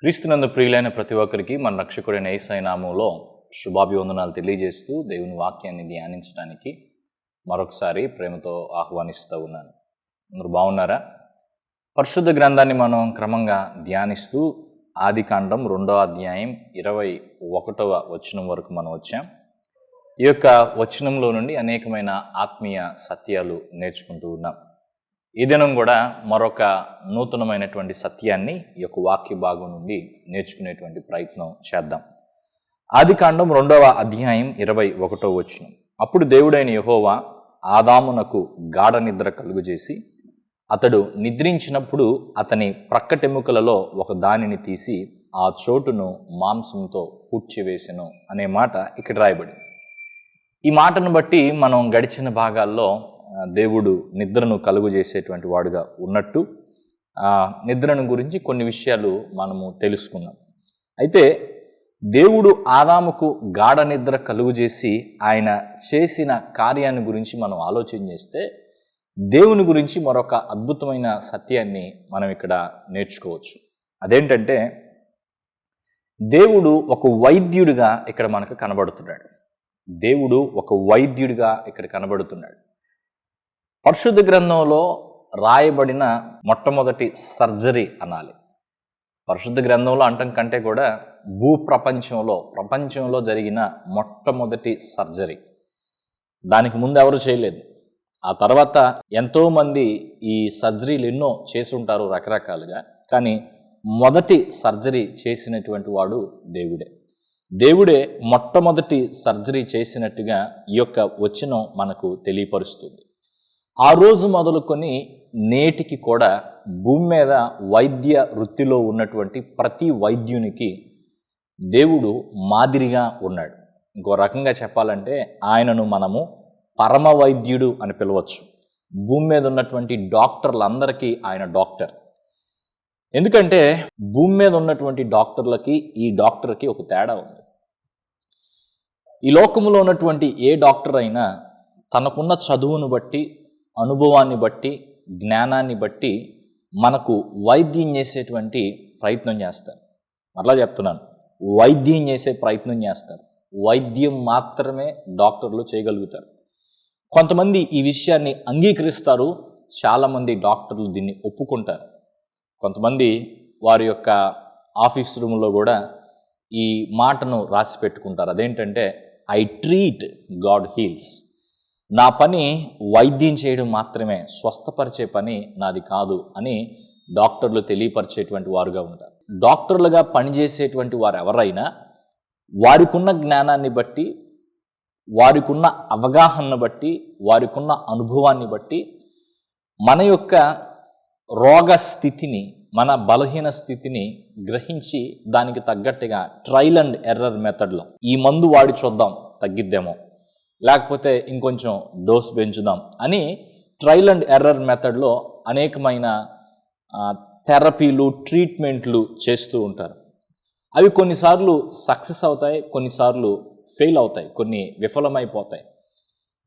క్రీస్తునందు ప్రియులైన ప్రతి ఒక్కరికి మన రక్షకుడైన యేసయ్య నామములో శుభాభివందనాలు తెలియజేస్తూ దేవుని వాక్యాన్ని ధ్యానించడానికి మరొకసారి ప్రేమతో ఆహ్వానిస్తూ ఉన్నాను. అందరూ బాగున్నారా? పరిశుద్ధ గ్రంథాన్ని మనం క్రమంగా ధ్యానిస్తూ ఆదికాండం 2వ అధ్యాయం 21వ వచనం వరకు మనం వచ్చాం. ఈ యొక్క వచనంలో నుండి అనేకమైన ఆత్మీయ సత్యాలు నేర్చుకుంటూ ఉన్నాం. ఈ దినం కూడా మరొక నూతనమైనటువంటి సత్యాన్ని ఈ యొక్క వాక్య భాగం నుండి నేర్చుకునేటువంటి ప్రయత్నం చేద్దాం. ఆదికాండం 2వ అధ్యాయం 21వ వచనం. అప్పుడు దేవుడైన యెహోవా ఆదామునకు గాఢ నిద్ర కలుగజేసి అతడు నిద్రించినప్పుడు అతని ప్రక్కటెముకలలో ఒక దానిని తీసి ఆ చోటును మాంసంతో పూడ్చివేసెను అనే మాట ఇక్కడ రాయబడి. ఈ మాటను బట్టి మనం గడిచిన భాగాల్లో దేవుడు నిద్రను కలుగు చేసేటువంటి వాడుగా ఉన్నట్టు నిద్రను గురించి కొన్ని విషయాలు మనము తెలుసుకున్నాం. అయితే దేవుడు ఆదాముకు గాఢ నిద్ర కలుగు చేసి ఆయన చేసిన కార్యాన్ని గురించి మనం ఆలోచన చేస్తే దేవుని గురించి మరొక అద్భుతమైన సత్యాన్ని మనం ఇక్కడ నేర్చుకోవచ్చు. అదేంటంటే దేవుడు ఒక వైద్యుడిగా ఇక్కడ మనకు కనబడుతున్నాడు. దేవుడు ఒక వైద్యుడిగా ఇక్కడ కనబడుతున్నాడు. పరిశుద్ధ గ్రంథంలో రాయబడిన మొట్టమొదటి సర్జరీ అనాలి. పరిశుద్ధ గ్రంథంలో అంటం కంటే కూడా ప్రపంచంలో జరిగిన మొట్టమొదటి సర్జరీ. దానికి ముందు ఎవరు చేయలేదు. ఆ తర్వాత ఎంతోమంది ఈ సర్జరీలు ఎన్నో చేసి ఉంటారు రకరకాలుగా. కానీ మొదటి సర్జరీ చేసినటువంటి వాడు దేవుడే మొట్టమొదటి సర్జరీ చేసినట్టుగా ఈ యొక్క వచనం మనకు తెలియపరుస్తుంది. ఆ రోజు మొదలుకొని నేటికి కూడా భూమి మీద వైద్య వృత్తిలో ఉన్నటువంటి ప్రతి వైద్యునికి దేవుడు మాదిరిగా ఉన్నాడు. ఇంకో రకంగా చెప్పాలంటే ఆయనను మనము పరమ వైద్యుడు అని పిలవచ్చు. భూమి మీద ఉన్నటువంటి డాక్టర్లందరికీ ఆయన డాక్టర్. ఎందుకంటే భూమి మీద ఉన్నటువంటి డాక్టర్లకి ఈ డాక్టర్కి ఒక తేడా ఉంది. ఈ లోకంలో ఉన్నటువంటి ఏ డాక్టర్ అయినా తనకున్న చదువును బట్టి, అనుభవాన్ని బట్టి, జ్ఞానాన్ని బట్టి మనకు వైద్యం చేసేటువంటి ప్రయత్నం చేస్తారు. మరలా చెప్తున్నాను, వైద్యం చేసే ప్రయత్నం చేస్తారు. వైద్యం మాత్రమే డాక్టర్లు చేయగలుగుతారు. కొంతమంది ఈ విషయాన్ని అంగీకరిస్తారు, చాలామంది డాక్టర్లు దీన్ని ఒప్పుకుంటారు. కొంతమంది వారి యొక్క ఆఫీస్ రూమ్లో కూడా ఈ మాటను రాసి పెట్టుకుంటారు. అదేంటంటే ఐ ట్రీట్, గాడ్ హీల్స్. నా పని వైద్యం చేయడం మాత్రమే, స్వస్థపరిచే పని నాది కాదు అని డాక్టర్లు తెలియపరిచేటువంటి వారుగా ఉంటారు. డాక్టర్లుగా పనిచేసేటువంటి వారు ఎవరైనా వారికున్న జ్ఞానాన్ని బట్టి, వారికున్న అవగాహనను బట్టి, వారికున్న అనుభవాన్ని బట్టి మన యొక్క రోగ స్థితిని, మన బలహీన స్థితిని గ్రహించి దానికి తగ్గట్టుగా ట్రయల్ అండ్ ఎర్రర్ మెథడ్లో ఈ మందు వాడి చూద్దాం తగ్గిద్దేమో, లేకపోతే ఇంకొంచెం డోస్ పెంచుదాం అని ట్రయల్ అండ్ ఎర్రర్ మెథడ్లో అనేకమైన థెరపీలు, ట్రీట్మెంట్లు చేస్తూ ఉంటారు. అవి కొన్నిసార్లు సక్సెస్ అవుతాయి, కొన్నిసార్లు ఫెయిల్ అవుతాయి, కొన్ని విఫలమైపోతాయి.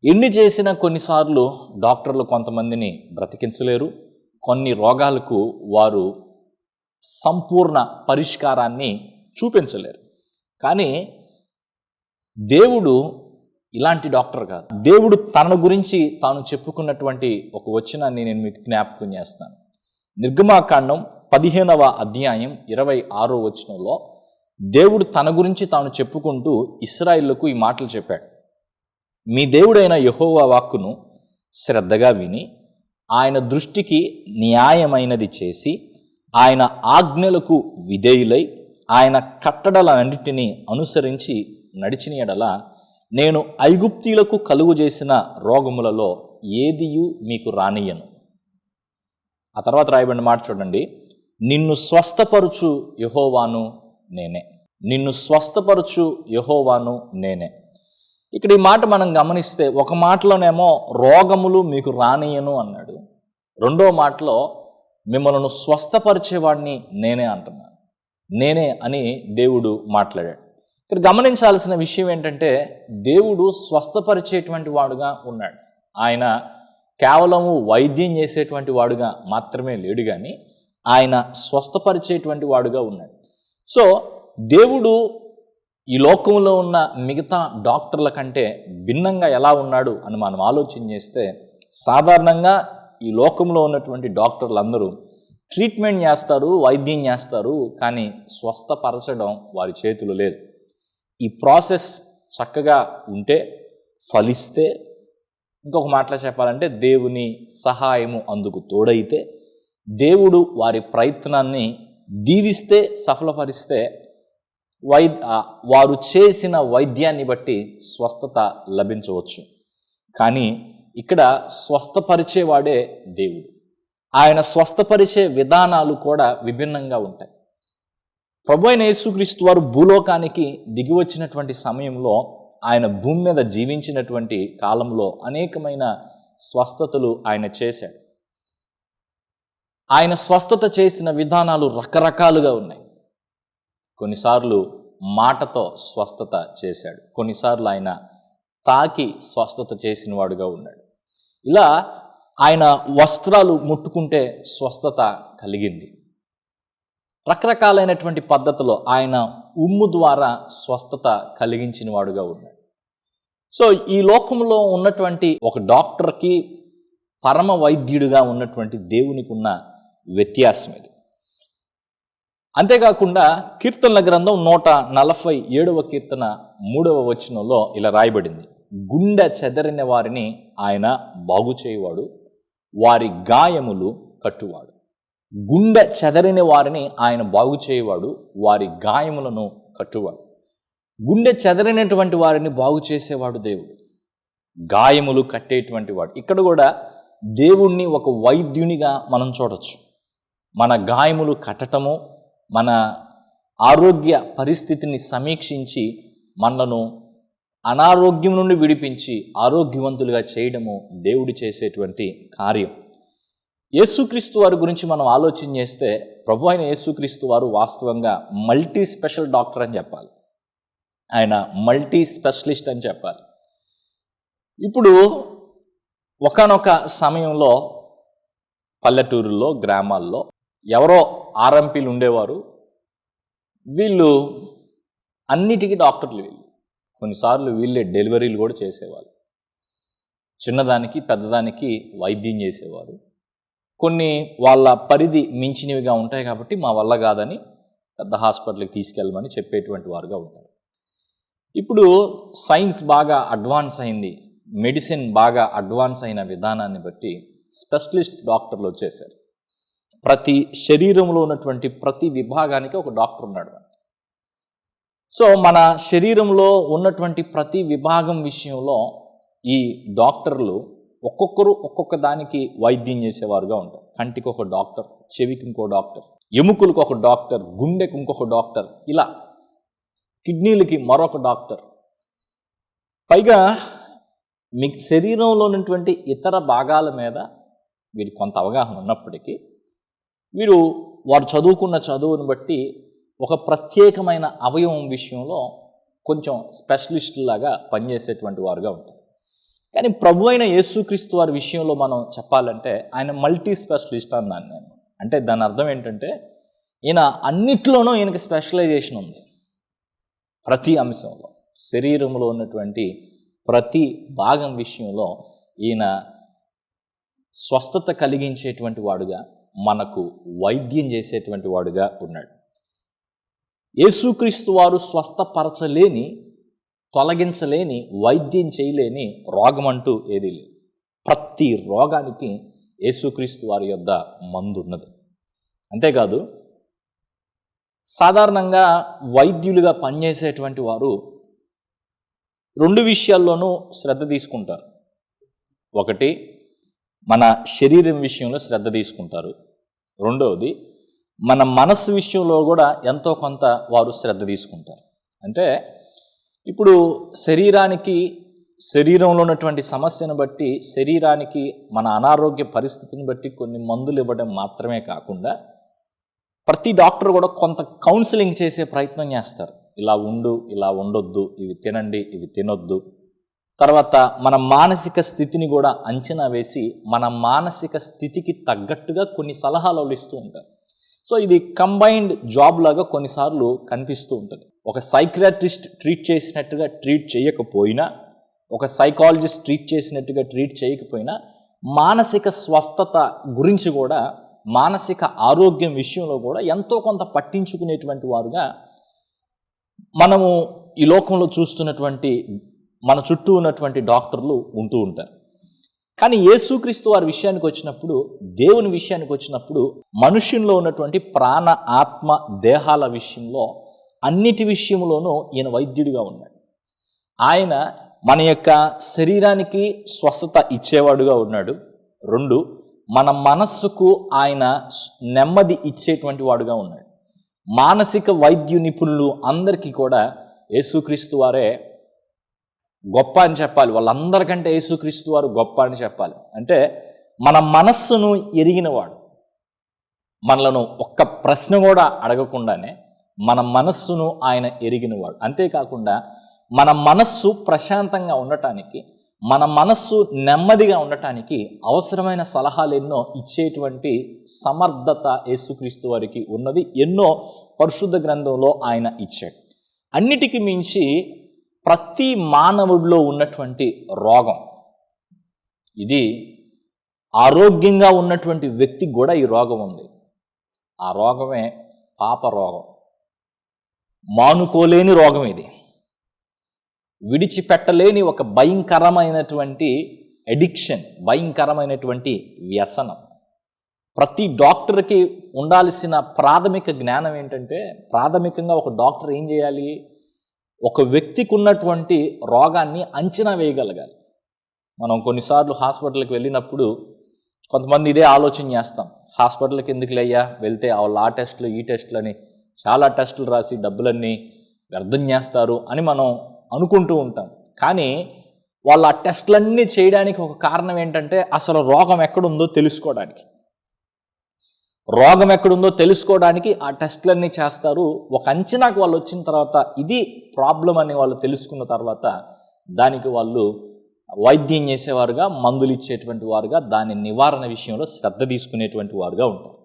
ఎన్ని చేసినా కొన్నిసార్లు డాక్టర్లు కొంతమందిని బ్రతికించలేరు. కొన్ని రోగాలకు వారు సంపూర్ణ పరిష్కారాన్ని చూపించలేరు. కానీ దేవుడు ఇలాంటి డాక్టర్ కాదు. దేవుడు తన గురించి తాను చెప్పుకున్నటువంటి ఒక వచనాన్ని నేను మీకు జ్ఞాపకం చేస్తాను. నిర్గమాకాండం 15వ అధ్యాయం 26వ వచనంలో దేవుడు తన గురించి తాను చెప్పుకుంటూ ఇశ్రాయేలుకు ఈ మాటలు చెప్పాడు. మీ దేవుడైన యెహోవా వాక్కును శ్రద్ధగా విని ఆయన దృష్టికి న్యాయమైనది చేసి ఆయన ఆజ్ఞలకు విధేయులై ఆయన కట్టడలన్నిటినీ అనుసరించి నడిచిన యెడల నేను ఐగుప్తీయులకు కలుగు చేసిన రోగములలో ఏదియు మీకు రానియను. ఆ తర్వాత రాయబడిన మాట చూడండి, నిన్ను స్వస్థపరుచు యెహోవాను నేనే. నిన్ను స్వస్థపరుచు యెహోవాను నేనే. ఇక్కడ ఈ మాట మనం గమనిస్తే ఒక మాటలోనేమో రోగములు మీకు రానియను అన్నాడు, రెండో మాటలో మిమ్మల్ని స్వస్థపరిచేవాడిని నేనే అంటున్నాను. నేనే అని దేవుడు మాట్లాడాడు. ఇక్కడ గమనించాల్సిన విషయం ఏంటంటే దేవుడు స్వస్థపరిచేటువంటి వాడుగా ఉన్నాడు. ఆయన కేవలము వైద్యం చేసేటువంటి వాడుగా మాత్రమే లేడు, కానీ ఆయన స్వస్థపరిచేటువంటి వాడుగా ఉన్నాడు. సో దేవుడు ఈ లోకంలో ఉన్న మిగతా డాక్టర్ల కంటే భిన్నంగా ఎలా ఉన్నాడు అని మనం ఆలోచన చేస్తే, సాధారణంగా ఈ లోకంలో ఉన్నటువంటి డాక్టర్లు అందరూ ట్రీట్మెంట్ చేస్తారు, వైద్యం చేస్తారు, కానీ స్వస్థపరచడం వారి చేతులు లేదు. ఈ ప్రాసెస్ చక్కగా ఉంటే, ఫలిస్తే, ఇంకొక మాటలో చెప్పాలంటే దేవుని సహాయము అందుకు తోడైతే, దేవుడు వారి ప్రయత్నాన్ని దీవిస్తే, సఫలపరిస్తే, వారు చేసిన వైద్యాన్ని బట్టి స్వస్థత లభించవచ్చు. కానీ ఇక్కడ స్వస్థపరిచేవాడే దేవుడు. ఆయన స్వస్థపరిచే విధానాలు కూడా విభిన్నంగా ఉంటాయి. ప్రభువైన యేసుక్రీస్తు వారు భూలోకానికి దిగి వచ్చినటువంటి సమయంలో, ఆయన భూమి మీద జీవించినటువంటి కాలంలో అనేకమైన స్వస్థతలు ఆయన చేశాడు. ఆయన స్వస్థత చేసిన విధానాలు రకరకాలుగా ఉన్నాయి. కొన్నిసార్లు మాటతో స్వస్థత చేశాడు, కొన్నిసార్లు ఆయన తాకి స్వస్థత చేసిన వాడుగా ఉన్నాడు. ఇలా ఆయన వస్త్రాలు ముట్టుకుంటే స్వస్థత కలిగింది. రకరకాలైనటువంటి పద్ధతిలో ఆయన ఉమ్ము ద్వారా స్వస్థత కలిగించిన వాడుగా ఉన్నాడు. సో ఈ లోకంలో ఉన్నటువంటి ఒక డాక్టర్కి పరమ వైద్యుడిగా ఉన్నటువంటి దేవునికి ఉన్న వ్యత్యాసం ఇది. అంతేకాకుండా కీర్తనల గ్రంథం 147వ కీర్తన 3వ వచనంలో ఇలా రాయబడింది, గుండె చెదరిన వారిని ఆయన బాగు చేయువాడు, వారి గాయములు కట్టువాడు. గుండె చెదరిన వారిని ఆయన బాగు చేయువాడు, వారి గాయములను కట్టువాడు. గుండె చెదరినటువంటి వారిని బాగు చేసేవాడు దేవుడు, గాయములు కట్టేటువంటి వాడు. ఇక్కడ కూడా దేవుణ్ణి ఒక వైద్యునిగా మనం చూడొచ్చు. మన గాయములు కట్టటము, మన ఆరోగ్య పరిస్థితిని సమీక్షించి మనలను అనారోగ్యం నుండి విడిపించి ఆరోగ్యవంతులుగా చేయడము దేవుడు చేసేటువంటి కార్యం. యేసుక్రీస్తు వారి గురించి మనం ఆలోచన చేస్తే, ప్రభు అయిన యేసుక్రీస్తు వారు వాస్తవంగా మల్టీ స్పెషల్ డాక్టర్ అని చెప్పాలి. ఆయన మల్టీ స్పెషలిస్ట్ అని చెప్పాలి. ఇప్పుడు ఒకానొక సమయంలో పల్లెటూరుల్లో, గ్రామాల్లో ఎవరో ఆర్ఎంపీలు ఉండేవారు. వీళ్ళు అన్నిటికీ డాక్టర్లు. వీళ్ళు కొన్నిసార్లు వీళ్ళే డెలివరీలు కూడా చేసేవాళ్ళు. చిన్నదానికి పెద్దదానికి వైద్యం చేసేవారు. కొన్ని వాళ్ళ పరిధి మించినవిగా ఉంటాయి కాబట్టి మా వల్ల కాదని పెద్ద హాస్పిటల్కి తీసుకెళ్ళమని చెప్పేటువంటి వారుగా ఉంటారు. ఇప్పుడు సైన్స్ బాగా అడ్వాన్స్ అయింది, మెడిసిన్ బాగా అడ్వాన్స్ అయిన విధానాన్ని బట్టి స్పెషలిస్ట్ డాక్టర్లు వచ్చేసారు. ప్రతి శరీరంలో ఉన్నటువంటి ప్రతి విభాగానికి ఒక డాక్టర్ ఉన్నాడు. సో మన శరీరంలో ఉన్నటువంటి ప్రతి విభాగం విషయంలో ఈ డాక్టర్లు ఒక్కొక్కరు ఒక్కొక్క దానికి వైద్యం చేసేవారుగా ఉంటారు. కంటికి ఒక డాక్టర్, చెవికి ఇంకో డాక్టర్, ఎముకలకు ఒక డాక్టర్, గుండెకు ఇంకొక డాక్టర్, ఇలా కిడ్నీలకి మరొక డాక్టర్. పైగా మీ శరీరంలో ఉన్నటువంటి ఇతర భాగాల మీద వీరికి కొంత అవగాహన ఉన్నప్పటికీ వారు చదువుకున్న చదువుని బట్టి ఒక ప్రత్యేకమైన అవయవం విషయంలో కొంచెం స్పెషలిస్టులాగా పనిచేసేటువంటి వారుగా ఉంటారు. కానీ ప్రభు అయిన యేసుక్రీస్తు వారి విషయంలో మనం చెప్పాలంటే ఆయన మల్టీ స్పెషలిస్ట్ అన్నాను నేను. అంటే దాని అర్థం ఏంటంటే ఈయన అన్నిట్లోనూ ఈయనకి స్పెషలైజేషన్ ఉంది. ప్రతి అంశంలో, శరీరంలో ఉన్నటువంటి ప్రతి భాగం విషయంలో ఈయన స్వస్థత కలిగించేటువంటి వాడుగా, మనకు వైద్యం చేసేటువంటి వాడుగా ఉన్నాడు. యేసుక్రీస్తు వారు స్వస్థపరచలేని, తొలగించలేని, వైద్యం చేయలేని రోగం అంటూ ఏదీ లేదు. ప్రతి రోగానికి యేసుక్రీస్తు వారి యొద్ద మందు ఉన్నది. అంతేకాదు, సాధారణంగా వైద్యులుగా పనిచేసేటువంటి వారు రెండు విషయాల్లోనూ శ్రద్ధ తీసుకుంటారు. ఒకటి, మన శరీరం విషయంలో శ్రద్ధ తీసుకుంటారు. రెండవది, మన మనస్సు విషయంలో కూడా ఎంతో కొంత వారు శ్రద్ధ తీసుకుంటారు. అంటే ఇప్పుడు శరీరంలో ఉన్నటువంటి సమస్యను బట్టి, శరీరానికి మన అనారోగ్య పరిస్థితిని బట్టి కొన్ని మందులు ఇవ్వడం మాత్రమే కాకుండా ప్రతి డాక్టర్ కూడా కొంత కౌన్సిలింగ్ చేసే ప్రయత్నం చేస్తారు. ఇలా ఉండు, ఇలా ఉండొద్దు, ఇవి తినండి, ఇవి తినొద్దు. తర్వాత మన మానసిక స్థితిని కూడా అంచనా వేసి మన మానసిక స్థితికి తగ్గట్టుగా కొన్ని సలహాలు ఇస్తూ ఉంటారు. సో ఇది కంబైన్డ్ జాబ్ లాగా కొన్నిసార్లు కనిపిస్తూ ఉంటుంది. ఒక సైకియాట్రిస్ట్ ట్రీట్ చేసినట్టుగా ట్రీట్ చేయకపోయినా, ఒక సైకాలజిస్ట్ ట్రీట్ చేసినట్టుగా ట్రీట్ చేయకపోయినా, మానసిక స్వస్థత గురించి కూడా, మానసిక ఆరోగ్యం విషయంలో కూడా ఎంతో కొంత పట్టించుకునేటువంటి వారుగా మనము ఈ లోకంలో చూస్తున్నటువంటి మన చుట్టూ ఉన్నటువంటి డాక్టర్లు ఉంటూ ఉంటారు. కానీ యేసుక్రీస్తు వారి విషయానికి వచ్చినప్పుడు, దేవుని విషయానికి వచ్చినప్పుడు, మనుష్యుల్లో ఉన్నటువంటి ప్రాణ, ఆత్మ, దేహాల విషయంలో అన్నిటి విషయంలోనూ ఈయన వైద్యుడిగా ఉన్నాడు. ఆయన మన యొక్క శరీరానికి స్వస్థత ఇచ్చేవాడుగా ఉన్నాడు. 2, మన మనస్సుకు ఆయన నెమ్మది ఇచ్చేటువంటి వాడుగా ఉన్నాడు. మానసిక వైద్య నిపుణులు అందరికీ కూడా యేసుక్రీస్తు వారే గొప్ప అని చెప్పాలి. వాళ్ళందరికంటే యేసుక్రీస్తు వారు గొప్ప అని చెప్పాలి. అంటే మన మనస్సును ఎరిగినవాడు, మనలను ఒక్క ప్రశ్న కూడా అడగకుండానే మన మనస్సును ఆయన ఎరిగినవాడు. అంతేకాకుండా మన మనస్సు ప్రశాంతంగా ఉండటానికి, మన మనస్సు నెమ్మదిగా ఉండటానికి అవసరమైన సలహాలు ఎన్నో ఇచ్చేటువంటి సమర్థత యేసుక్రీస్తు వారికి ఉన్నది. ఎన్నో పరిశుద్ధ గ్రంథంలో ఆయన ఇచ్చాడు. అన్నిటికీ మించి ప్రతి మానవుడిలో ఉన్నటువంటి రోగం, ఇది ఆరోగ్యంగా ఉన్నటువంటి వ్యక్తికి కూడా ఈ రోగం ఉంది. ఆ రోగమే పాప రోగం. మానుకోలేని రోగం ఇది. విడిచిపెట్టలేని ఒక భయంకరమైనటువంటి ఎడిక్షన్, భయంకరమైనటువంటి వ్యసనం. ప్రతి డాక్టర్కి ఉండాల్సిన ప్రాథమిక జ్ఞానం ఏంటంటే, ప్రాథమికంగా ఒక డాక్టర్ ఏం చేయాలి? ఒక వ్యక్తికి ఉన్నటువంటి రోగాన్ని అంచనా వేయగలగాలి. మనం కొన్నిసార్లు హాస్పిటల్కి వెళ్ళినప్పుడు కొంతమంది ఇదే ఆలోచన చేస్తాం. హాస్పిటల్కి ఎందుకు లేయ్యా, వెళ్తే వాళ్ళు ఆ టెస్టులు ఈ టెస్టులు అని చాలా టెస్టులు రాసి డబ్బులన్నీ వ్యర్థం చేస్తారు అని మనం అనుకుంటూ ఉంటాం. కానీ వాళ్ళు ఆ టెస్టులన్నీ చేయడానికి ఒక కారణం ఏంటంటే, అసలు రోగం ఎక్కడుందో తెలుసుకోవడానికి. రోగం ఎక్కడుందో తెలుసుకోవడానికి ఆ టెస్టులన్నీ చేస్తారు. ఒక అంచనాకు వాళ్ళు వచ్చిన తర్వాత ఇది ప్రాబ్లం అని వాళ్ళు తెలుసుకున్న తర్వాత దానికి వాళ్ళు వైద్యం చేసేవారుగా, మందులు ఇచ్చేటువంటి వారుగా, దాని నివారణ విషయంలో శ్రద్ధ తీసుకునేటువంటి వారుగా ఉంటారు.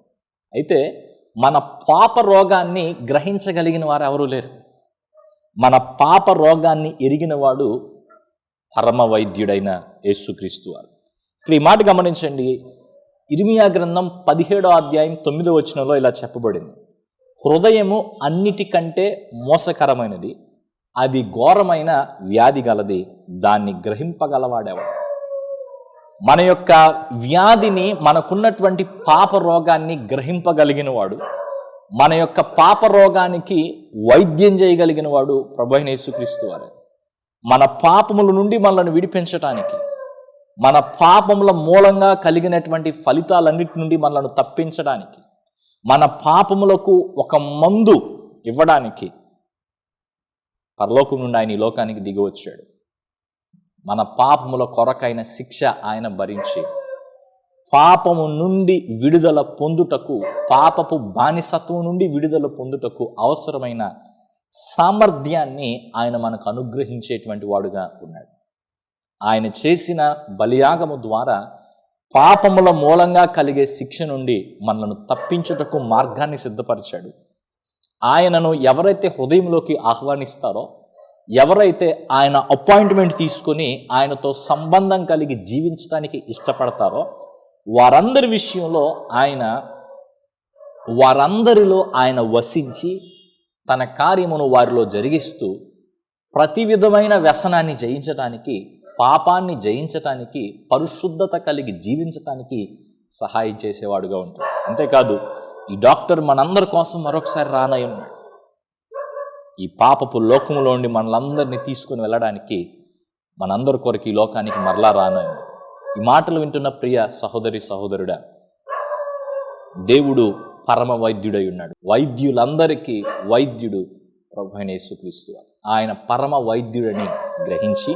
అయితే మన పాప రోగాన్ని గ్రహించగలిగిన వారు ఎవరూ లేరు. మన పాప రోగాన్ని ఎరిగిన వాడు పరమ వైద్యుడైన యేసుక్రీస్తు వారు. ఇక్కడ ఈ మాట గమనించండి. ఇర్మియా గ్రంథం 17వ అధ్యాయం 9వ వచనంలో ఇలా చెప్పబడింది: హృదయము అన్నిటికంటే మోసకరమైనది, అది ఘోరమైన వ్యాధి గలది, దాన్ని గ్రహింపగలవాడేవాడు. మన యొక్క వ్యాధిని, మనకున్నటువంటి పాప రోగాన్ని గ్రహింపగలిగిన వాడు, మన యొక్క పాప రోగానికి వైద్యం చేయగలిగిన వాడు ప్రభువైన యేసుక్రీస్తు వారే. మన పాపముల నుండి మనల్ని విడిపించటానికి, మన పాపముల మూలంగా కలిగినటువంటి ఫలితాలన్నిటి నుండి మనల్ని తప్పించడానికి, మన పాపములకు ఒక మందు ఇవ్వడానికి పరలోకం నుండి ఆయన ఈ లోకానికి దిగి వచ్చాడు. మన పాపముల కొరకైన శిక్ష ఆయన భరించి పాపము నుండి విడుదల పొందుటకు, పాపపు బానిసత్వం నుండి విడుదల పొందుటకు అవసరమైన సామర్థ్యాన్ని ఆయన మనకు అనుగ్రహించేటువంటి వాడుగా ఉన్నాడు. ఆయన చేసిన బలియాగము ద్వారా పాపముల మూలంగా కలిగే శిక్ష నుండి మనలను తప్పించుటకు మార్గాన్ని సిద్ధపరిచాడు. ఆయనను ఎవరైతే హృదయంలోకి ఆహ్వానిస్తారో, ఎవరైతే ఆయన అపాయింట్మెంట్ తీసుకొని ఆయనతో సంబంధం కలిగి జీవించడానికి ఇష్టపడతారో, వారందరి విషయంలో వారందరిలో ఆయన వసించి తన కార్యమును వారిలో జరిగిస్తూ ప్రతి విధమైన వ్యసనాన్ని జయించటానికి, పాపాన్ని జయించటానికి, పరిశుద్ధత కలిగి జీవించటానికి సహాయం చేసేవాడుగా ఉంటాడు. అంతేకాదు, ఈ డాక్టర్ మనందరి కోసం మరొకసారి రానై ఉన్నాడు. ఈ పాపపు లోకములో నుండి మనలందరినీ తీసుకుని వెళ్ళడానికి, మనందరి కొరకు ఈ లోకానికి మరలా రానై ఉన్నాడు. ఈ మాటలు వింటున్న ప్రియ సహోదరి సహోదరుడా, దేవుడు పరమ వైద్యుడై ఉన్నాడు. వైద్యులందరికీ వైద్యుడు ప్రభువైన యేసుక్రీస్తు. ఆయన పరమ వైద్యుడని గ్రహించి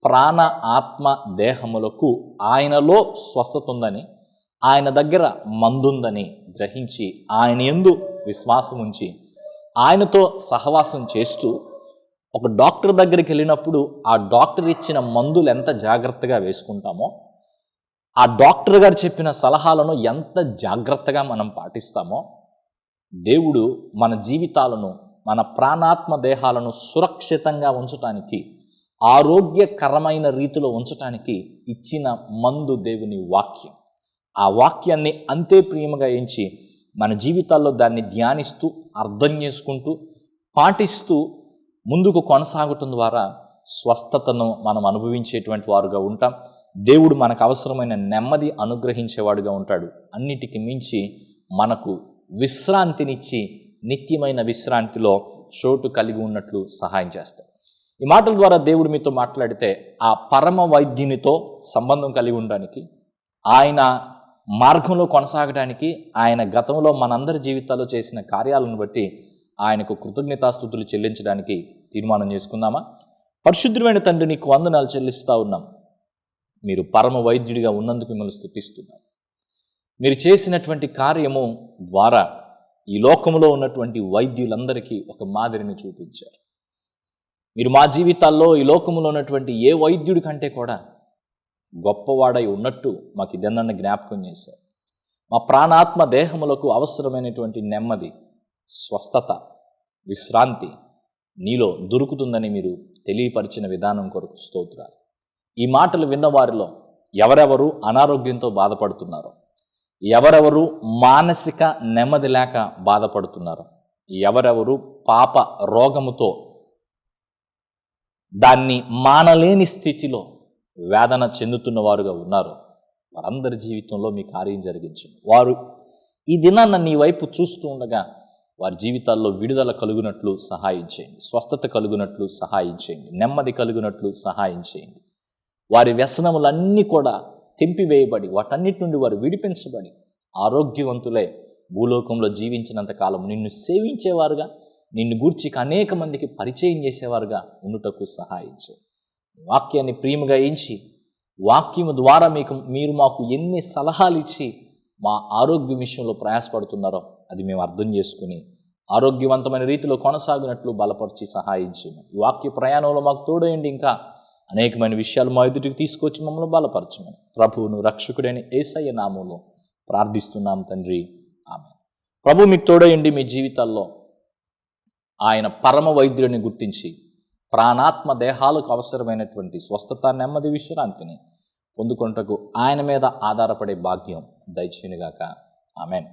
ప్రాణ, ఆత్మ, దేహములకు ఆయనలో స్వస్థత ఉందని, ఆయన దగ్గర మందుందని గ్రహించి ఆయన యందు విశ్వాసం ఉంచి ఆయనతో సహవాసం చేస్తూ ఒక డాక్టర్ దగ్గరికి వెళ్ళినప్పుడు ఆ డాక్టర్ ఇచ్చిన మందులు ఎంత జాగ్రత్తగా వేసుకుంటామో, ఆ డాక్టర్ గారు చెప్పిన సలహాలను ఎంత జాగ్రత్తగా మనం పాటిస్తామో, దేవుడు మన జీవితాలను, మన ప్రాణాత్మ దేహాలను సురక్షితంగా ఉంచటానికి, ఆరోగ్యకరమైన రీతిలో ఉంచటానికి ఇచ్చిన మందు దేవుని వాక్యం. ఆ వాక్యాన్ని అంతే ప్రియముగా ఎంచి మన జీవితాల్లో దాన్ని ధ్యానిస్తూ, అర్థం చేసుకుంటూ, పాటిస్తూ ముందుకు కొనసాగటం ద్వారా స్వస్థతను మనం అనుభవించేటువంటి వారుగా ఉంటాం. దేవుడు మనకు అవసరమైన నెమ్మది అనుగ్రహించేవాడుగా ఉంటాడు. అన్నిటికీ మించి మనకు విశ్రాంతినిచ్చి నిత్యమైన విశ్రాంతిలో చోటు కలిగి ఉన్నట్లు సహాయం చేస్తాడు. ఈ మాటల ద్వారా దేవుడు మీతో మాట్లాడితే ఆ పరమ వైద్యునితో సంబంధం కలిగి ఉండడానికి, ఆయన మార్గంలో కొనసాగడానికి, ఆయన గతంలో మనందరి జీవితాల్లో చేసిన కార్యాలను బట్టి ఆయనకు కృతజ్ఞతాస్తుతులు చెల్లించడానికి తీర్మానం చేసుకుందామా? పరిశుద్ధమైన తండ్రి, నీకు వందనాలు చెల్లిస్తూ ఉన్నాం. మీరు పరమ వైద్యుడిగా ఉన్నందుకు మిమ్మల్ని స్తుతిస్తున్నాం. మీరు చేసినటువంటి కార్యము ద్వారా ఈ లోకంలో ఉన్నటువంటి వైద్యులందరికీ ఒక మాదిరిని చూపించారు. మీరు మా జీవితాల్లో ఈ లోకంలో ఉన్నటువంటి ఏ వైద్యుడి కంటే కూడా గొప్పవాడై ఉన్నట్టు మాకు ఇదన్న జ్ఞాపకం చేశారు. మా ప్రాణాత్మ దేహములకు అవసరమైనటువంటి నెమ్మది, స్వస్థత, విశ్రాంతి నీలో దొరుకుతుందని మీరు తెలియపరిచిన విధానం కొరకు స్తోత్రాలు. ఈ మాటలు విన్న వారిలో ఎవరెవరు అనారోగ్యంతో బాధపడుతున్నారో, ఎవరెవరు మానసిక నెమ్మది లేక బాధపడుతున్నారో, ఎవరెవరు పాప రోగముతో దాన్ని మానలేని స్థితిలో వేదన చెందుతున్న వారుగా ఉన్నారో, వారందరి జీవితంలో మీ కార్యం జరిగించండి. వారు ఈ దినాన్న నీ వైపు చూస్తూ ఉండగా వారి జీవితాల్లో విడుదల కలుగునట్లు సహాయం చేయండి, స్వస్థత కలుగునట్లు సహాయం చేయండి, నెమ్మది కలుగునట్లు సహాయం చేయండి. వారి వ్యసనములన్నీ కూడా తెంపివేయబడి వాటన్నిటి నుండి వారు విడిపించబడి ఆరోగ్యవంతులై భూలోకంలో జీవించినంత కాలం నిన్ను సేవించేవారుగా, నిన్ను గూర్చి అనేక మందికి పరిచయం చేసేవారుగా ఉండుటకు సహాయం చేయండి. వాక్యాన్ని ప్రియముగా ఎంచి వాక్యము ద్వారా మీరు మాకు ఎన్ని సలహాలు ఇచ్చి మా ఆరోగ్య విషయంలో ప్రయాసపడుతున్నారో అది మేము అర్థం చేసుకుని ఆరోగ్యవంతమైన రీతిలో కొనసాగినట్లు బలపరిచి సహాయం చేయమని, ఈ వాక్య ప్రయాణంలో మాకు తోడేయండి. ఇంకా అనేకమైన విషయాలు మా ఎదుటికి తీసుకొచ్చి మమ్మల్ని బలపరచమని ప్రభువును రక్షకుడైన యేసయ్య నామములో ప్రార్థిస్తున్నాం తండ్రి, ఆమేన్. ప్రభు మీకు తోడేయండి. మీ జీవితాల్లో ఆయన పరమ వైద్యుడిని గుర్తించి ప్రాణాత్మ దేహాలకు అవసరమైనటువంటి స్వస్థత, నెమ్మది, విశ్రాంతిని పొందుకొనుటకు ఆయన మీద ఆధారపడే భాగ్యం దయచేయునుగాక. ఆమేన్.